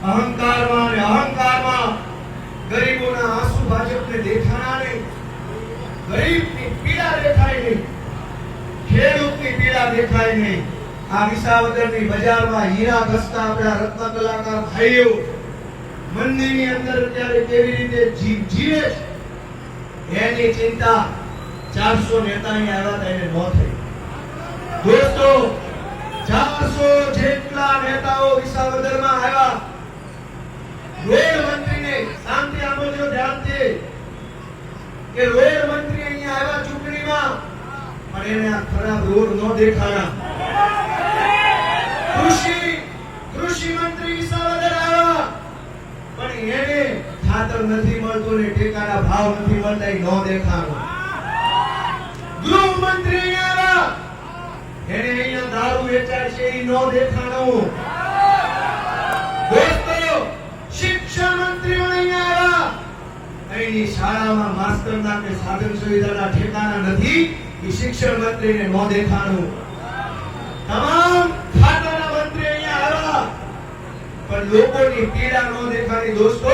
અહંકારમાં ગરીબોના આંસુ ભાજપને દેખાણા નહીં, ગરીબની પીડા દેખાય નહીં, ખેડૂતની પીડા દેખાય નહીં. આ વિસાવદરની બજારમાં હીરા ઘસતા આપણા રત્ન કલાકાર ભાઈઓ મંદિરની અંદર અત્યારે કેવી રીતે જીવે છે એની ચિંતા 400 નેતા અહીંયા આવ્યા એને ન થઈ. દોસ્તો 400 જેટલા નેતાઓ વિસાવદરમાં આવ્યા. રોડ મંત્રીને શાંતિ આપજો ધ્યાનથી કે રોડ મંત્રી અહીંયા આવ્યા ચૂંટણીમાં પણ એને આ ખરાબ રોડ ન દેખાણા. કૃષિ મંત્રી વિસાવદર આવ્યા પણ એને ખાતર નથી મળતું ને ટેકાના ભાવ નથી મળતા એ ન દેખાણો. ગૃહ મંત્રી આવ્યા એને અહીંયા દારૂ વેચાય છે એ ન દેખાણો. દોસ્તો શિક્ષણ મંત્રીઓ અહીંયા આવ્યા અહીંની શાળામાં માસ્ટરના કે સાધન સુવિધાના ઠેકાણા નથી એ શિક્ષણ મંત્રીને ન દેખાણું. તમામ ખાતાના મંત્રી અહીંયા આવ્યા પણ લોકોની પીડા ન દેખાણી. દોસ્તો